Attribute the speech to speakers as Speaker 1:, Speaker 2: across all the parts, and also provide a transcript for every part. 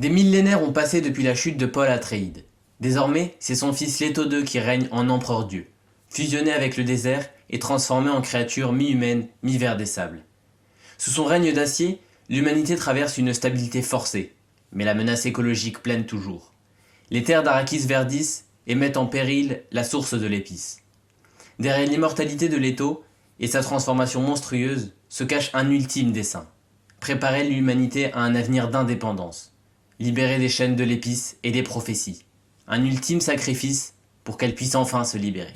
Speaker 1: Des millénaires ont passé depuis la chute de Paul Atréide. Désormais, c'est son fils Leto II qui règne en empereur Dieu, fusionné avec le désert et transformé en créature mi-humaine, mi-ver des sables. Sous son règne d'acier, l'humanité traverse une stabilité forcée, mais la menace écologique plane toujours. Les terres d'Arrakis verdissent et mettent en péril la source de l'épice. Derrière l'immortalité de Leto et sa transformation monstrueuse se cache un ultime dessein. Préparer l'humanité à un avenir d'indépendance. Libérée des chaînes de l'épice et des prophéties. Un ultime sacrifice pour qu'elle puisse enfin se libérer.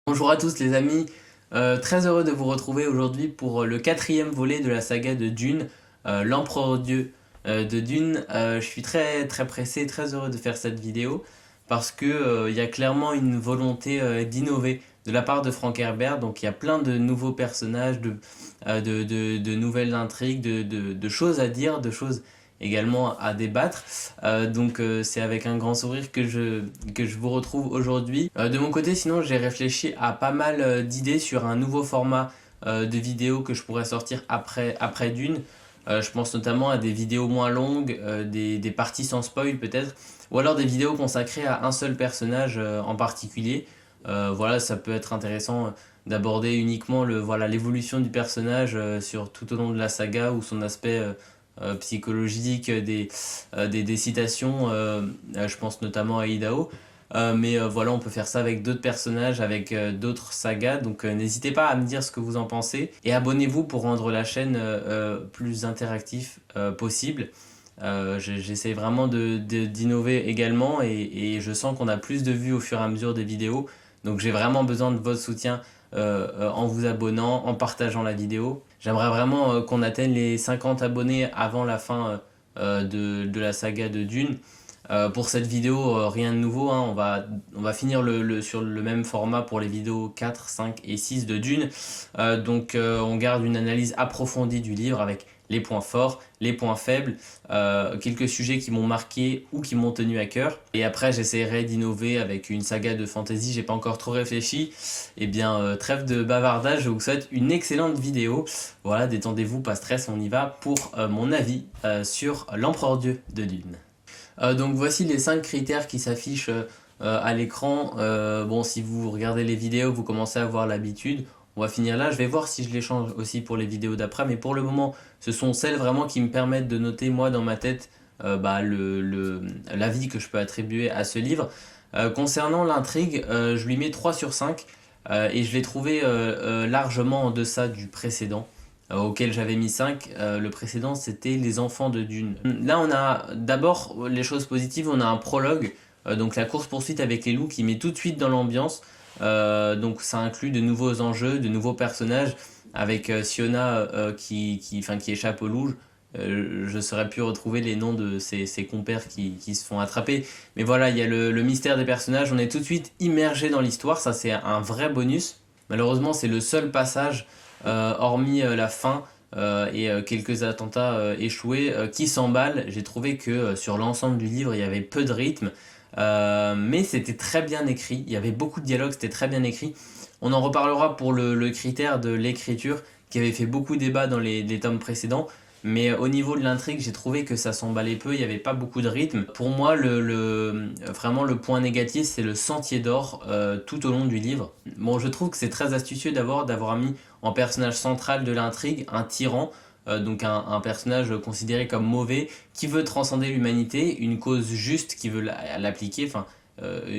Speaker 1: Bonjour à tous les amis, très heureux de vous retrouver aujourd'hui pour le quatrième volet de la saga de Dune, l'Empereur Dieu de Dune. Je suis très pressé, très heureux de faire cette vidéo parce que il y a clairement une volonté d'innover de la part de Frank Herbert. Donc il y a plein de nouveaux personnages, de nouvelles intrigues, de choses à dire, de choses également à débattre. C'est avec un grand sourire que je vous retrouve aujourd'hui. De mon côté, sinon, j'ai réfléchi à pas mal d'idées sur un nouveau format de vidéo que je pourrais sortir après Dune. Je pense notamment à des vidéos moins longues, des parties sans spoil peut-être, ou alors des vidéos consacrées à un seul personnage en particulier. Voilà, ça peut être intéressant d'aborder uniquement l'évolution du personnage sur tout au long de la saga ou son aspect psychologique, des citations, je pense notamment à Idaho. Voilà, on peut faire ça avec d'autres personnages, avec d'autres sagas, donc n'hésitez pas à me dire ce que vous en pensez et abonnez-vous pour rendre la chaîne plus interactive possible. J'essaie vraiment d'innover également et je sens qu'on a plus de vues au fur et à mesure des vidéos, donc j'ai vraiment besoin de votre soutien en vous abonnant, en partageant la vidéo. J'aimerais vraiment qu'on atteigne les 50 abonnés avant la fin de la saga de Dune. Pour cette vidéo, rien de nouveau, hein, on va finir sur le même format pour les vidéos 4, 5 et 6 de Dune. On garde une analyse approfondie du livre avec les points forts, les points faibles, quelques sujets qui m'ont marqué ou qui m'ont tenu à cœur. Et après, j'essaierai d'innover avec une saga de fantasy, j'ai pas encore trop réfléchi. Eh bien, trêve de bavardage, je vous souhaite une excellente vidéo. Voilà, détendez-vous, pas stress, on y va pour mon avis sur l'Empereur Dieu de Dune. Donc voici les 5 critères qui s'affichent à l'écran. Bon, si vous regardez les vidéos, vous commencez à avoir l'habitude. On va finir là, je vais voir si je les change aussi pour les vidéos d'après, mais pour le moment, ce sont celles vraiment qui me permettent de noter moi dans ma tête l'avis que je peux attribuer à ce livre. Concernant l'intrigue, je lui mets 3 sur 5 et je l'ai trouvé largement en deçà du précédent auquel j'avais mis 5. Le précédent, c'était Les Enfants de Dune. Là, on a d'abord les choses positives, on a un prologue, donc la course-poursuite avec les loups qui met tout de suite dans l'ambiance. Donc ça inclut de nouveaux enjeux, de nouveaux personnages, avec Siona qui échappe aux loups. Je saurais pu retrouver les noms de ses compères qui se font attraper. Mais voilà, il y a le mystère des personnages, on est tout de suite immergé dans l'histoire, ça c'est un vrai bonus. Malheureusement, c'est le seul passage, hormis la fin et quelques attentats échoués, qui s'emballent. J'ai trouvé que sur l'ensemble du livre, il y avait peu de rythme. Mais c'était très bien écrit, il y avait beaucoup de dialogues, c'était très bien écrit. On en reparlera pour le critère de l'écriture qui avait fait beaucoup débat dans les tomes précédents. Mais au niveau de l'intrigue, j'ai trouvé que ça s'emballait peu, il n'y avait pas beaucoup de rythme. Pour moi, vraiment le point négatif, c'est le sentier d'or tout au long du livre. Bon, je trouve que c'est très astucieux d'avoir mis en personnage central de l'intrigue un tyran, donc un personnage considéré comme mauvais, qui veut transcender l'humanité, une cause juste qui veut l'appliquer,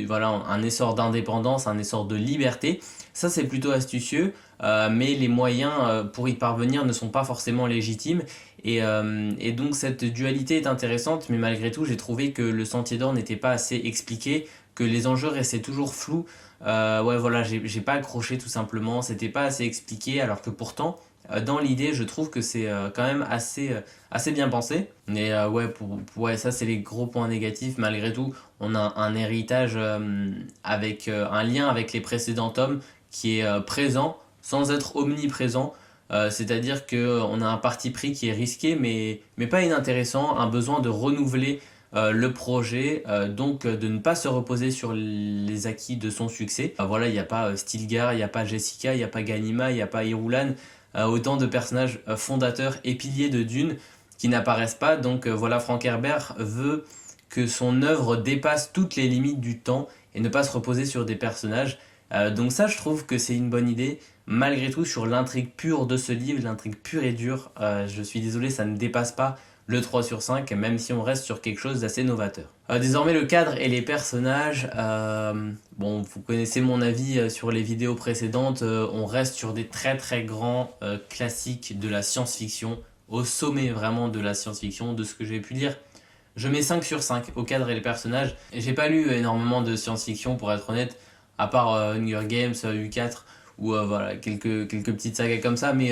Speaker 1: voilà, un essor d'indépendance, un essor de liberté. Ça c'est plutôt astucieux, mais les moyens pour y parvenir ne sont pas forcément légitimes. Et donc cette dualité est intéressante, mais malgré tout j'ai trouvé que le sentier d'or n'était pas assez expliqué, que les enjeux restaient toujours flous. Ouais voilà, j'ai pas accroché tout simplement, c'était pas assez expliqué, alors que pourtant dans l'idée je trouve que c'est quand même assez bien pensé. Mais ouais, ça c'est les gros points négatifs. Malgré tout, on a un héritage avec un lien avec les précédents tomes qui est présent sans être omniprésent. C'est-à-dire qu'on a un parti pris qui est risqué mais pas inintéressant, un besoin de renouveler le projet, donc de ne pas se reposer sur les acquis de son succès. Voilà, il n'y a pas Stilgar, il n'y a pas Jessica, il n'y a pas Ganima, il n'y a pas Irulan, autant de personnages fondateurs et piliers de Dune qui n'apparaissent pas. Donc voilà, Frank Herbert veut que son œuvre dépasse toutes les limites du temps et ne pas se reposer sur des personnages. Donc ça, je trouve que c'est une bonne idée. Malgré tout, sur l'intrigue pure de ce livre, l'intrigue pure et dure, je suis désolé, ça ne dépasse pas le 3 sur 5, même si on reste sur quelque chose d'assez novateur. Désormais, le cadre et les personnages, bon, vous connaissez mon avis sur les vidéos précédentes, on reste sur des très très grands classiques de la science-fiction, au sommet vraiment de la science-fiction, de ce que j'ai pu lire. Je mets 5 sur 5 au cadre et les personnages. J'ai pas lu énormément de science-fiction pour être honnête, à part Hunger Games, U4 ou voilà, quelques petites sagas comme ça, mais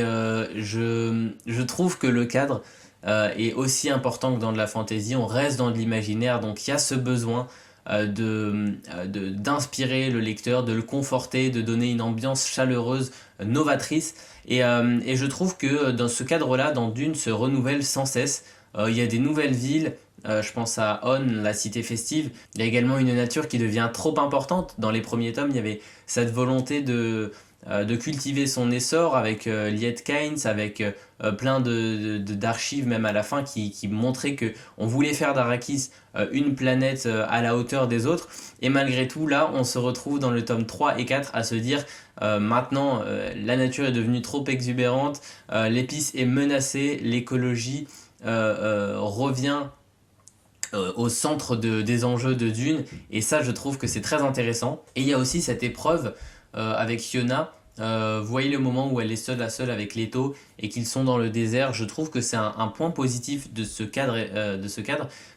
Speaker 1: je trouve que le cadre est aussi important que dans de la fantasy. On reste dans de l'imaginaire, donc il y a ce besoin d'inspirer le lecteur, de le conforter, de donner une ambiance chaleureuse, novatrice. Et je trouve que dans ce cadre-là, dans Dune se renouvelle sans cesse. Il y a des nouvelles villes, je pense à On, la cité festive. Il y a également une nature qui devient trop importante. Dans les premiers tomes, il y avait cette volonté de cultiver son essor avec Liet Kynes, avec plein d'archives même à la fin qui montraient qu'on voulait faire d'Arrakis une planète à la hauteur des autres. Et malgré tout, là, on se retrouve dans le tome 3 et 4 à se dire maintenant, la nature est devenue trop exubérante, l'épice est menacée, l'écologie revient au centre des enjeux de Dune, et ça je trouve que c'est très intéressant. Et il y a aussi cette épreuve avec Fiona. Vous voyez le moment où elle est seule à seule avec Leto et qu'ils sont dans le désert. Je trouve que c'est un point positif de ce cadre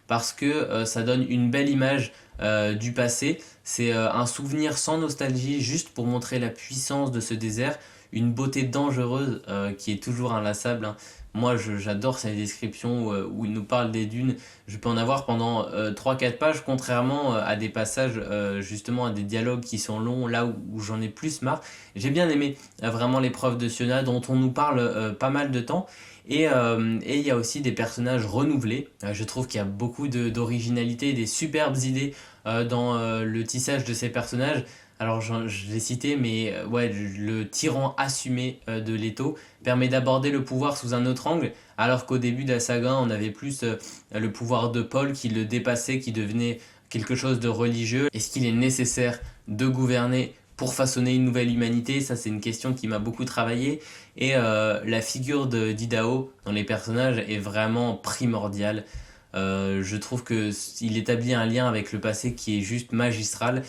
Speaker 1: parce que ça donne une belle image du passé. C'est un souvenir sans nostalgie, juste pour montrer la puissance de ce désert, une beauté dangereuse qui est toujours inlassable, hein. Moi, j'adore ces descriptions où il nous parle des dunes. Je peux en avoir pendant 3-4 pages, contrairement à des passages, justement, à des dialogues qui sont longs, là où j'en ai plus marre. J'ai bien aimé vraiment l'épreuve de Siona, dont on nous parle pas mal de temps. Et il y a aussi des personnages renouvelés. Je trouve qu'il y a beaucoup d'originalité, des superbes idées dans le tissage de ces personnages. Alors je l'ai cité, mais ouais, le tyran assumé de Leto permet d'aborder le pouvoir sous un autre angle, alors qu'au début de la saga, on avait plus le pouvoir de Paul qui le dépassait, qui devenait quelque chose de religieux. Est-ce qu'il est nécessaire de gouverner pour façonner une nouvelle humanité? Ça, c'est une question qui m'a beaucoup travaillé. Et la figure d'Idaho dans les personnages est vraiment primordiale. Je trouve qu'il établit un lien avec le passé qui est juste magistral.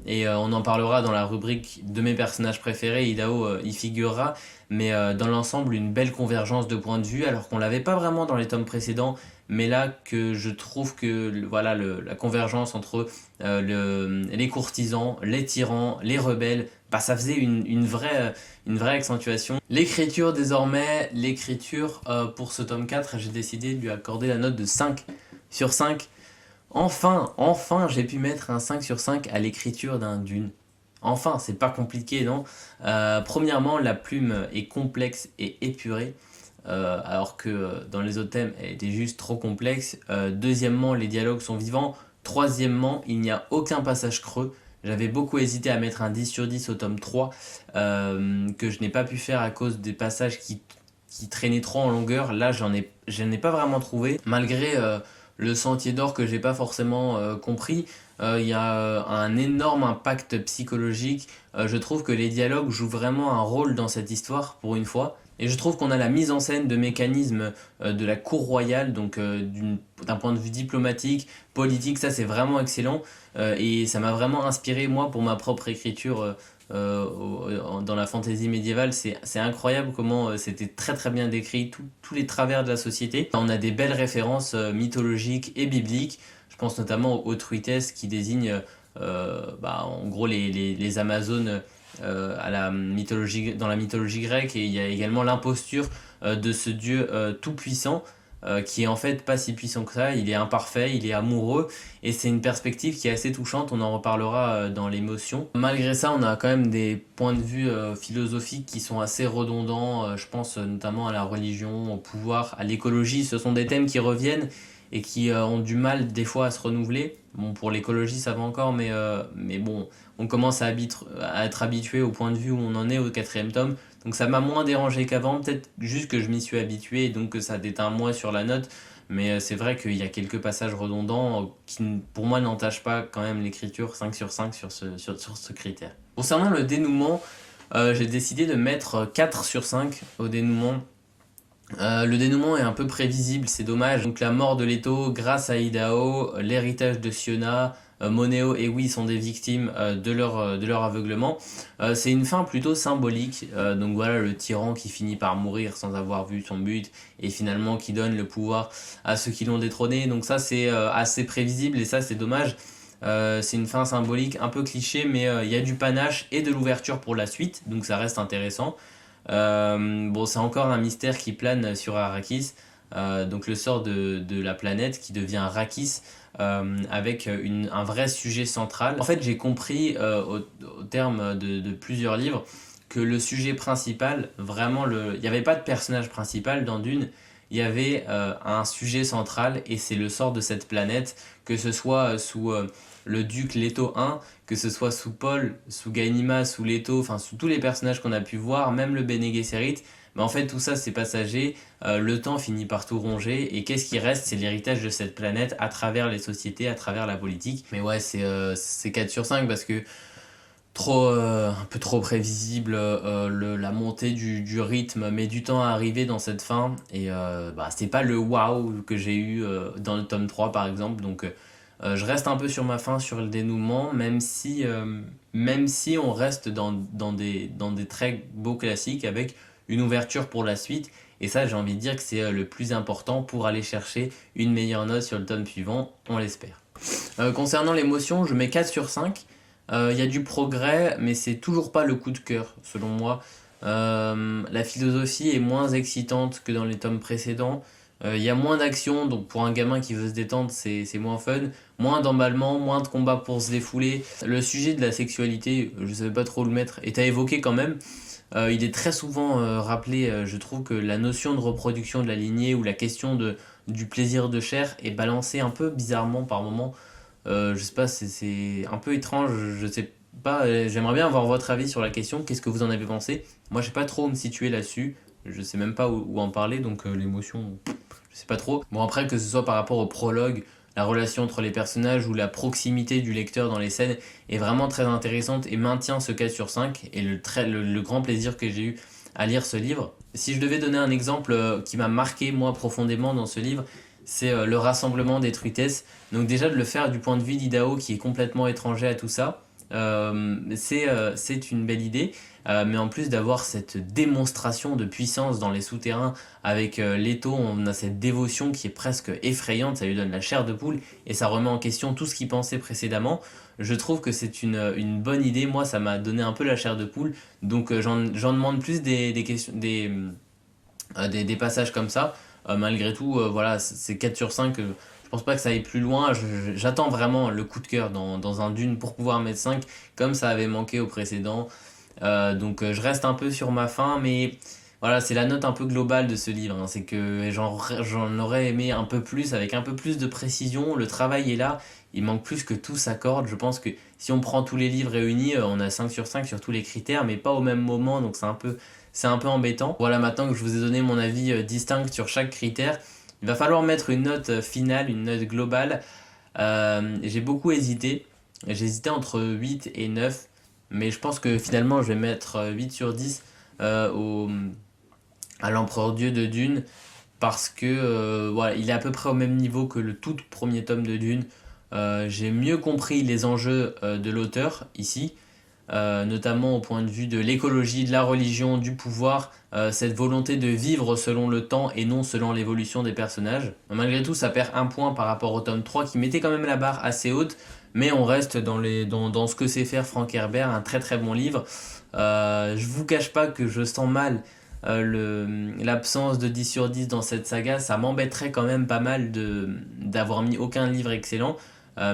Speaker 1: Et on en parlera dans la rubrique de mes personnages préférés. Idaho y figurera, mais dans l'ensemble, une belle convergence de points de vue, alors qu'on l'avait pas vraiment dans les tomes précédents. Mais là, que je trouve que voilà, la convergence entre les courtisans, les tyrans, les rebelles, bah, ça faisait une vraie accentuation. L'écriture désormais, pour ce tome 4, j'ai décidé de lui accorder la note de 5 sur 5. Enfin, j'ai pu mettre un 5 sur 5 à l'écriture d'un Dune. Enfin, c'est pas compliqué, non? Premièrement, la plume est complexe et épurée, alors que dans les autres thèmes, elle était juste trop complexe. Deuxièmement, les dialogues sont vivants. Troisièmement, il n'y a aucun passage creux. J'avais beaucoup hésité à mettre un 10 sur 10 au tome 3, que je n'ai pas pu faire à cause des passages qui traînaient trop en longueur. Là, j'en ai pas vraiment trouvé, malgré le sentier d'or que j'ai pas forcément compris. Il y a un énorme impact psychologique. Je trouve que les dialogues jouent vraiment un rôle dans cette histoire pour une fois. Et je trouve qu'on a la mise en scène de mécanismes de la cour royale, donc d'un point de vue diplomatique, politique, ça c'est vraiment excellent. Et ça m'a vraiment inspiré moi pour ma propre écriture dans la fantaisie médiévale. C'est incroyable comment c'était très très bien décrit, tous les travers de la société. On a des belles références mythologiques et bibliques. Je pense notamment aux Truites qui désignent en gros les Amazones dans la mythologie grecque. Et il y a également l'imposture de ce dieu tout-puissant. qui est en fait pas si puissant que ça, il est imparfait, il est amoureux, et c'est une perspective qui est assez touchante, on en reparlera dans l'émotion. Malgré ça, on a quand même des points de vue philosophiques qui sont assez redondants, je pense notamment à la religion, au pouvoir, à l'écologie, ce sont des thèmes qui reviennent et qui ont du mal des fois à se renouveler. Bon, pour l'écologie ça va encore, mais bon, on commence à être habitué au point de vue où on en est au quatrième tome, donc ça m'a moins dérangé qu'avant, peut-être juste que je m'y suis habitué et donc que ça déteint moins sur la note, mais c'est vrai qu'il y a quelques passages redondants qui pour moi n'entachent pas quand même l'écriture. 5 sur 5 sur ce critère. Concernant le dénouement, j'ai décidé de mettre 4 sur 5 au dénouement. Le dénouement est un peu prévisible, c'est dommage. Donc la mort de Leto grâce à Idaho, l'héritage de Siona, Moneo et Oui sont des victimes de leur aveuglement. C'est une fin plutôt symbolique, donc voilà, le tyran qui finit par mourir sans avoir vu son but et finalement qui donne le pouvoir à ceux qui l'ont détrôné. Donc ça c'est assez prévisible et ça c'est dommage. C'est une fin symbolique un peu cliché, mais il y a du panache et de l'ouverture pour la suite, donc ça reste intéressant. Bon, c'est encore un mystère qui plane sur Arrakis, donc le sort de la planète qui devient Arrakis, avec un vrai sujet central. En fait, j'ai compris au terme de plusieurs livres que le sujet principal, vraiment, il n'y avait pas de personnage principal dans Dune, il y avait un sujet central et c'est le sort de cette planète, que ce soit sous le duc Leto I, que ce soit sous Paul, sous Gainima, sous Leto, enfin sous tous les personnages qu'on a pu voir, même le Bene Gesserit. Mais en fait tout ça c'est passager, le temps finit par tout ronger et qu'est-ce qui reste? C'est l'héritage de cette planète à travers les sociétés, à travers la politique. Mais ouais, c'est 4 sur 5 parce que un peu trop prévisible, la montée du rythme met du temps à arriver dans cette fin et c'est pas le waouh que j'ai eu dans le tome 3 par exemple, donc je reste un peu sur ma fin sur le dénouement, même si on reste dans des très beaux classiques avec une ouverture pour la suite, et ça j'ai envie de dire que c'est le plus important pour aller chercher une meilleure note sur le tome suivant, on l'espère. Concernant l'émotion, je mets 4 sur 5. Il y a du progrès, mais c'est toujours pas le coup de cœur, selon moi. La philosophie est moins excitante que dans les tomes précédents. Il y a moins d'action, donc pour un gamin qui veut se détendre, c'est moins fun. Moins d'emballement, moins de combats pour se défouler. Le sujet de la sexualité, je savais pas trop le mettre, est à évoquer quand même. Il est très souvent rappelé, je trouve que la notion de reproduction de la lignée ou la question du plaisir de chair est balancée un peu bizarrement par moments. Je sais pas, c'est un peu étrange, je sais pas, j'aimerais bien avoir votre avis sur la question, qu'est-ce que vous en avez pensé? Moi je sais pas trop où me situer là-dessus, je sais même pas où en parler, donc l'émotion, je sais pas trop. Bon après, que ce soit par rapport au prologue, la relation entre les personnages ou la proximité du lecteur dans les scènes est vraiment très intéressante et maintient ce 4 sur 5 et le grand plaisir que j'ai eu à lire ce livre. Si je devais donner un exemple qui m'a marqué moi profondément dans ce livre, c'est le rassemblement des Truitesses. Donc déjà de le faire du point de vue d'Idaho qui est complètement étranger à tout ça, c'est une belle idée. Mais en plus d'avoir cette démonstration de puissance dans les souterrains avec Leto, on a cette dévotion qui est presque effrayante, ça lui donne la chair de poule et ça remet en question tout ce qu'il pensait précédemment. Je trouve que c'est une bonne idée, moi ça m'a donné un peu la chair de poule, donc j'en demande plus des questions, des passages comme ça. Malgré tout, voilà, c'est 4 sur 5. Je pense pas que ça aille plus loin. J'attends vraiment le coup de cœur dans un Dune pour pouvoir mettre 5, comme ça avait manqué au précédent. Donc je reste un peu sur ma fin, mais voilà, c'est la note un peu globale de ce livre, hein. C'est que j'en aurais aimé un peu plus, avec un peu plus de précision. Le travail est là, il manque plus que tout s'accorde. Je pense que si on prend tous les livres réunis, on a 5 sur 5 sur tous les critères, mais pas au même moment, donc c'est un peu embêtant. Voilà, maintenant que je vous ai donné mon avis distinct sur chaque critère, il va falloir mettre une note finale, une note globale. J'ai beaucoup hésité. J'ai hésité entre 8 et 9, mais je pense que finalement je vais mettre 8 sur 10 à l'Empereur Dieu de Dune, parce que voilà, il est à peu près au même niveau que le tout premier tome de Dune. J'ai mieux compris les enjeux de l'auteur ici, notamment au point de vue de l'écologie, de la religion, du pouvoir, cette volonté de vivre selon le temps et non selon l'évolution des personnages. Malgré tout, ça perd un point par rapport au tome 3 qui mettait quand même la barre assez haute, mais on reste dans ce que sait faire Frank Herbert, un très très bon livre. Je vous cache pas que je sens mal l'absence de 10 sur 10 dans cette saga, ça m'embêterait quand même pas mal d'avoir mis aucun livre excellent.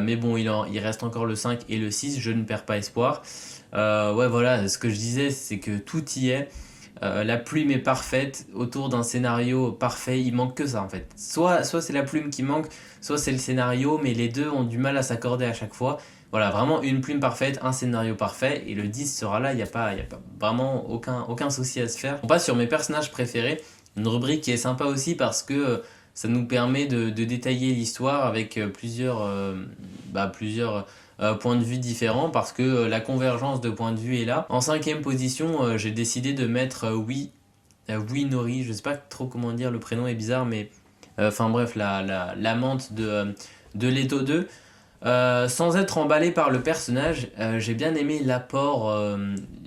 Speaker 1: Mais bon, il reste encore le 5 et le 6, je ne perds pas espoir. Ouais, voilà, ce que je disais, c'est que tout y est. La plume est parfaite autour d'un scénario parfait, il manque que ça en fait. Soit c'est la plume qui manque, soit c'est le scénario, mais les deux ont du mal à s'accorder à chaque fois. Voilà, vraiment une plume parfaite, un scénario parfait, et le 10 sera là, il n'y a pas vraiment aucun souci à se faire. On passe sur mes personnages préférés, une rubrique qui est sympa aussi parce que ça nous permet de détailler l'histoire avec plusieurs points de vue différents parce que la convergence de points de vue est là. En cinquième position, j'ai décidé de mettre Winori, je sais pas trop comment dire, le prénom est bizarre, mais enfin bref, l'amante de Leto 2. Sans être emballé par le personnage, j'ai bien aimé l'apport,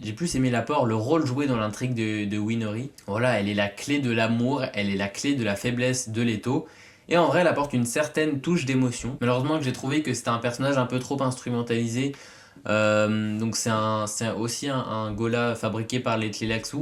Speaker 1: j'ai plus aimé l'apport, le rôle joué dans l'intrigue de Winori. Voilà, elle est la clé de l'amour, elle est la clé de la faiblesse de Leto. Et en vrai, elle apporte une certaine touche d'émotion. Malheureusement, que j'ai trouvé que c'était un personnage un peu trop instrumentalisé. Donc c'est aussi un Gola fabriqué par les Tleilaxu.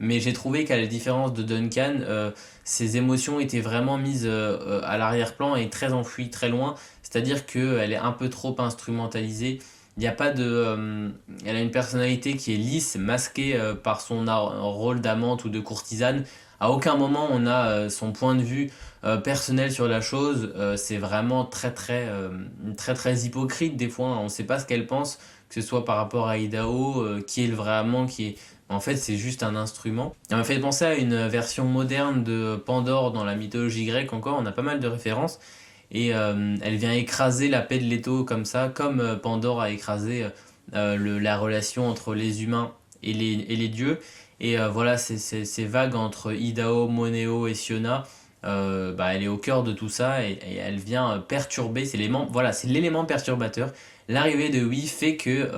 Speaker 1: Mais j'ai trouvé qu'à la différence de Duncan, ses émotions étaient vraiment mises à l'arrière-plan et très enfouies, très loin. C'est-à-dire qu'elle est un peu trop instrumentalisée. Il y a pas de, elle a une personnalité qui est lisse, masquée par son rôle d'amante ou de courtisane. À aucun moment on a son point de vue personnel sur la chose. C'est vraiment très hypocrite des fois. On ne sait pas ce qu'elle pense, que ce soit par rapport à Idaho, qui est le vrai amant, qui est... En fait, c'est juste un instrument. Ça m'a fait penser à une version moderne de Pandore dans la mythologie grecque encore. On a pas mal de références. Et elle vient écraser la paix de Leto comme ça, comme Pandore a écrasé la relation entre les humains et les dieux. Et voilà, ces vagues entre Idaho, Moneo et Siona, elle est au cœur de tout ça et elle vient perturber, voilà, c'est l'élément perturbateur. L'arrivée de Wi fait que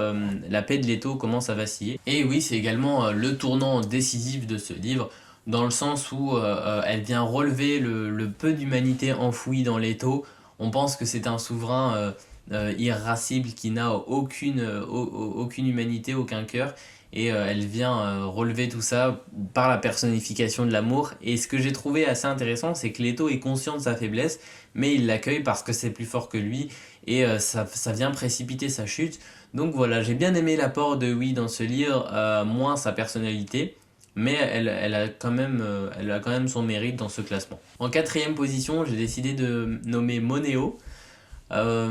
Speaker 1: la paix de Leto commence à vaciller. Et oui, c'est également le tournant décisif de ce livre, dans le sens où elle vient relever le peu d'humanité enfouie dans Leto. On pense que c'est un souverain irascible qui n'a aucune humanité, aucun cœur. Et elle vient relever tout ça par la personnification de l'amour. Et ce que j'ai trouvé assez intéressant, c'est que Leto est conscient de sa faiblesse, mais il l'accueille parce que c'est plus fort que lui. Et ça vient précipiter sa chute. Donc voilà, j'ai bien aimé l'apport de Wi dans ce livre, moins sa personnalité. Mais elle a quand même son mérite dans ce classement. En quatrième position, j'ai décidé de nommer Moneo. Ah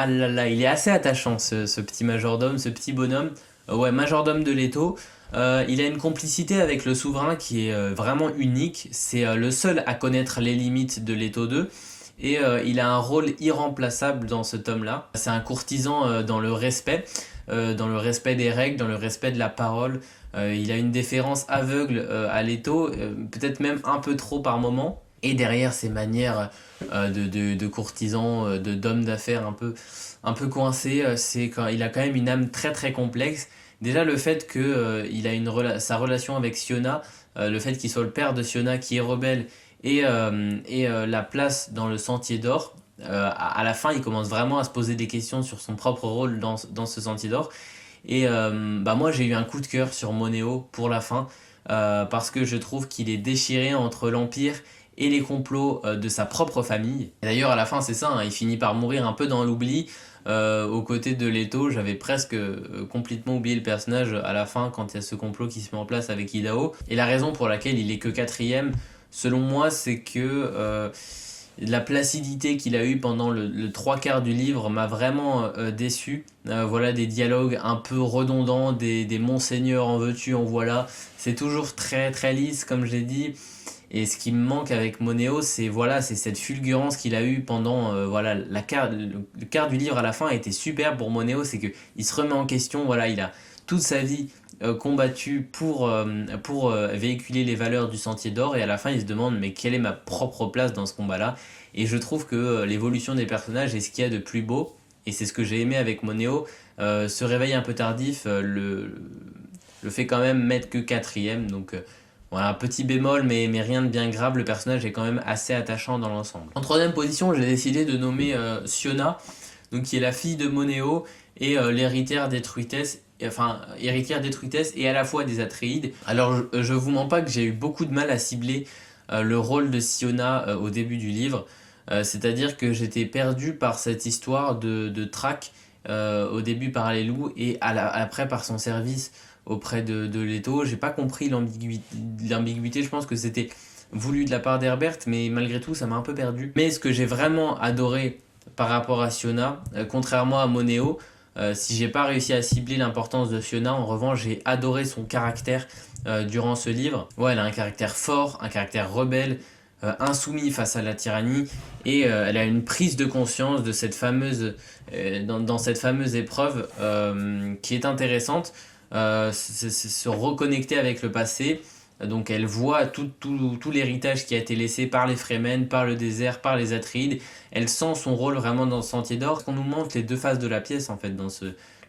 Speaker 1: là là, il est assez attachant ce petit majordome, ce petit bonhomme. Ouais, majordome de Leto. Il a une complicité avec le souverain qui est vraiment unique. C'est le seul à connaître les limites de Leto 2. Et il a un rôle irremplaçable dans ce tome-là. C'est un courtisan dans le respect des règles, dans le respect de la parole. Il a une déférence aveugle à Leto, peut-être même un peu trop par moment. Et derrière ces manières de courtisan, d'homme d'affaires un peu coincé, il a quand même une âme très complexe. Déjà le fait que sa relation avec Siona, le fait qu'il soit le père de Siona qui est rebelle et la place dans le Sentier d'Or. À la fin, il commence vraiment à se poser des questions sur son propre rôle dans ce Sentier d'Or. Et moi, j'ai eu un coup de cœur sur Moneo pour la fin, parce que je trouve qu'il est déchiré entre l'Empire et les complots de sa propre famille. Et d'ailleurs, à la fin, c'est ça, hein, il finit par mourir un peu dans l'oubli. Aux côtés de Leto, j'avais presque complètement oublié le personnage à la fin quand il y a ce complot qui se met en place avec Idaho. Et la raison pour laquelle il est que quatrième, selon moi, c'est que la placidité qu'il a eue pendant le trois quarts du livre m'a vraiment déçu. Voilà, des dialogues un peu redondants, des monseigneurs en veux-tu, en voilà. C'est toujours très lisse, comme j'ai dit. Et ce qui me manque avec Moneo, c'est cette fulgurance qu'il a eue pendant le quart du livre à la fin a été super pour Moneo, c'est que il se remet en question, voilà, il a toute sa vie combattu pour véhiculer les valeurs du Sentier d'Or et à la fin il se demande mais quelle est ma propre place dans ce combat-là. Et je trouve que l'évolution des personnages est ce qu'il y a de plus beau et c'est ce que j'ai aimé avec Moneo. Ce réveil un peu tardif le fait quand même mettre que quatrième, donc voilà, petit bémol, mais rien de bien grave, le personnage est quand même assez attachant dans l'ensemble. En troisième position, j'ai décidé de nommer Siona, donc qui est la fille de Moneo et l'héritière des Truites, enfin héritière des Truitès et à la fois des Atréides. Alors je vous mens pas que j'ai eu beaucoup de mal à cibler le rôle de Siona au début du livre. C'est-à-dire que j'étais perdu par cette histoire de traque au début par les loups et après par son service auprès de Leto. J'ai pas compris l'ambiguïté, je pense que c'était voulu de la part d'Herbert, mais malgré tout ça m'a un peu perdu. Mais ce que j'ai vraiment adoré par rapport à Siona, contrairement à Monéo, si j'ai pas réussi à cibler l'importance de Siona, en revanche j'ai adoré son caractère durant ce livre. Ouais, elle a un caractère fort, un caractère rebelle, insoumis face à la tyrannie, et elle a une prise de conscience de cette fameuse, dans cette fameuse épreuve qui est intéressante, c'est se reconnecter avec le passé. Donc elle voit tout l'héritage qui a été laissé par les Fremen, par le désert, par les Atrides. Elle sent son rôle vraiment dans ce Sentier d'Or. On nous montre les deux faces de la pièce en fait,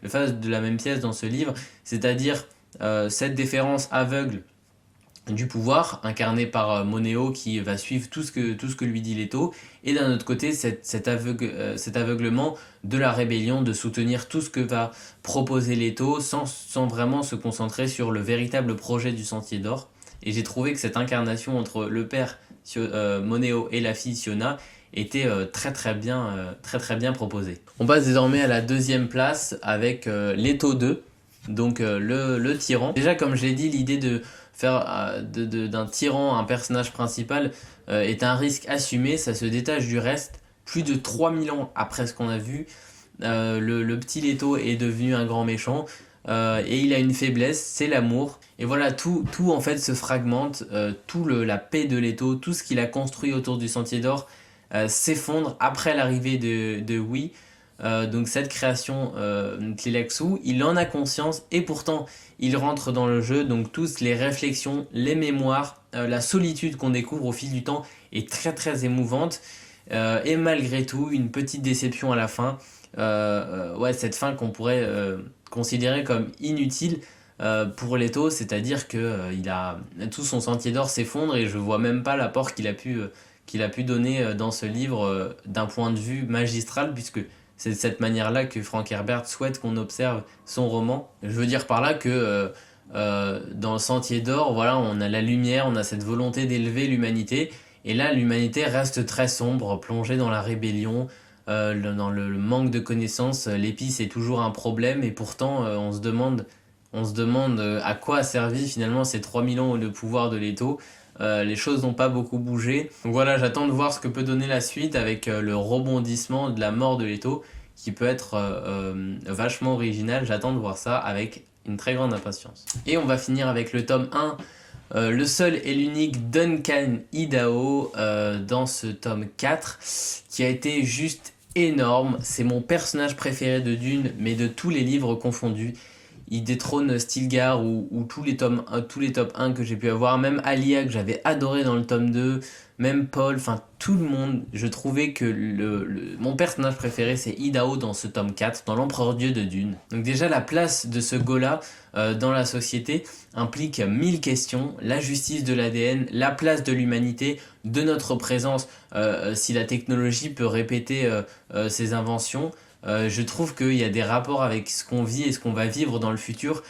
Speaker 1: les faces de la même pièce dans ce livre, c'est-à-dire cette déférence aveugle du pouvoir, incarné par Monéo qui va suivre tout ce que lui dit Leto, et d'un autre côté cet aveuglement de la rébellion, de soutenir tout ce que va proposer Leto sans vraiment se concentrer sur le véritable projet du Sentier d'Or. Et j'ai trouvé que cette incarnation entre le père Monéo et la fille Siona était très bien proposée. On passe désormais à la deuxième place avec Leto 2, donc le tyran. Déjà comme je l'ai dit, l'idée de faire d'un tyran un personnage principal est un risque assumé, ça se détache du reste. Plus de 3000 ans après ce qu'on a vu, le petit Leto est devenu un grand méchant et il a une faiblesse, c'est l'amour. Et voilà, tout en fait se fragmente, la paix de Leto, tout ce qu'il a construit autour du Sentier d'Or s'effondre après l'arrivée de Oui. Donc cette création Tleilaxu, il en a conscience et pourtant il rentre dans le jeu. Donc toutes les réflexions, les mémoires, la solitude qu'on découvre au fil du temps est très émouvante. Et malgré tout, une petite déception à la fin. Ouais, cette fin qu'on pourrait considérer comme inutile pour Leto, c'est-à-dire que tout son Sentier d'Or s'effondre et je vois même pas l'apport qu'il a pu donner dans ce livre d'un point de vue magistral, puisque c'est de cette manière-là que Frank Herbert souhaite qu'on observe son roman. Je veux dire par là que dans le Sentier d'Or, voilà, on a la lumière, on a cette volonté d'élever l'humanité, et là l'humanité reste très sombre, plongée dans la rébellion, dans le manque de connaissances. L'épice est toujours un problème, et pourtant on se demande à quoi a servi finalement ces 3000 ans de pouvoir de Leto. Les choses n'ont pas beaucoup bougé. Donc voilà, j'attends de voir ce que peut donner la suite avec le rebondissement de la mort de Leto, qui peut être vachement original. J'attends de voir ça avec une très grande impatience. Et on va finir avec le tome 1, le seul et l'unique Duncan Idaho dans ce tome 4, qui a été juste énorme. C'est mon personnage préféré de Dune, mais de tous les livres confondus. Il détrône Stilgar ou tous les tomes 1 que j'ai pu avoir, même Alia que j'avais adoré dans le tome 2, même Paul, enfin tout le monde. Je trouvais que mon personnage préféré c'est Idaho dans ce tome 4, dans l'Empereur Dieu de Dune. Donc déjà la place de ce gars-là dans la société implique 1000 questions, la justice de l'ADN, la place de l'humanité, de notre présence, si la technologie peut répéter ses inventions. Je trouve qu'il y a des rapports avec ce qu'on vit et ce qu'on va vivre dans le futur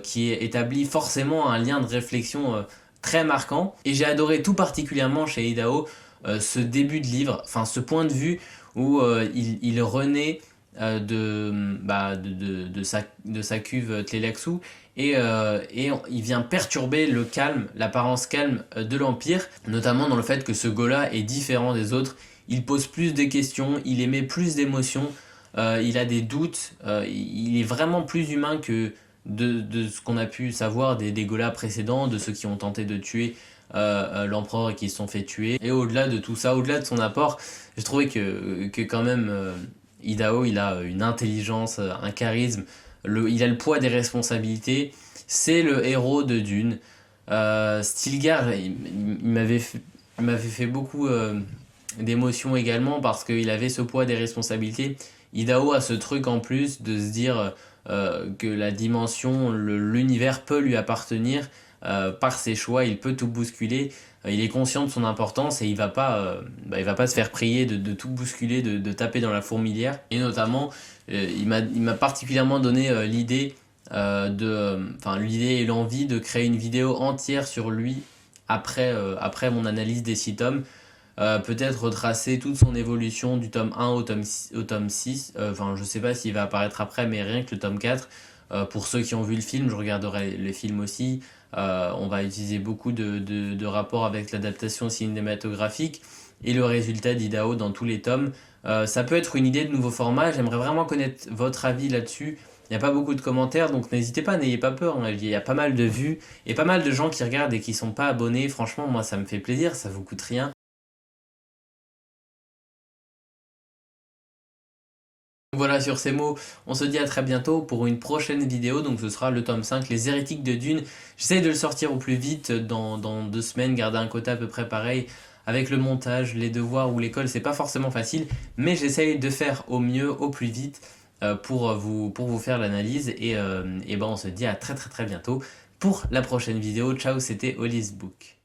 Speaker 1: qui établit forcément un lien de réflexion très marquant. Et j'ai adoré tout particulièrement chez Idaho ce début de livre, enfin ce point de vue où il renaît de sa cuve Tleilaxu et il vient perturber le calme, l'apparence calme de l'Empire, notamment dans le fait que ce gars-là est différent des autres. Il pose plus de questions, il émet plus d'émotions. Il a des doutes, il est vraiment plus humain que de ce qu'on a pu savoir des Golas précédents, de ceux qui ont tenté de tuer l'empereur et qui se sont fait tuer. Et au-delà de tout ça, au-delà de son apport, j'ai trouvé que quand même Idaho, il a une intelligence, un charisme, il a le poids des responsabilités. C'est le héros de Dune. Stilgar, il m'avait fait beaucoup d'émotions également parce qu'il avait ce poids des responsabilités. Idaho a ce truc en plus de se dire que la dimension, l'univers peut lui appartenir par ses choix, il peut tout bousculer. Il est conscient de son importance et il va pas se faire prier de tout bousculer, de taper dans la fourmilière. Et notamment, il m'a particulièrement donné l'idée l'idée et l'envie de créer une vidéo entière sur lui après mon analyse des 6 tomes. Peut-être retracer toute son évolution du tome 1 au tome 6. Je sais pas s'il va apparaître après, mais rien que le tome 4. Pour ceux qui ont vu le film, je regarderai les films aussi. On va utiliser beaucoup de rapports avec l'adaptation cinématographique et le résultat d'Idaho dans tous les tomes. Ça peut être une idée de nouveau format. J'aimerais vraiment connaître votre avis là-dessus. Il n'y a pas beaucoup de commentaires, donc n'hésitez pas, n'ayez pas peur. Il y a pas mal de vues et pas mal de gens qui regardent et qui sont pas abonnés. Franchement, moi, ça me fait plaisir, ça vous coûte rien. Voilà, sur ces mots, on se dit à très bientôt pour une prochaine vidéo. Donc ce sera le tome 5, Les Hérétiques de Dune. J'essaye de le sortir au plus vite dans 2 semaines, garder un quota à peu près pareil. Avec le montage, les devoirs ou l'école, c'est pas forcément facile, mais j'essaye de faire au mieux, au plus vite pour vous faire l'analyse. Et ben on se dit à très très très bientôt pour la prochaine vidéo. Ciao, c'était Olisbook.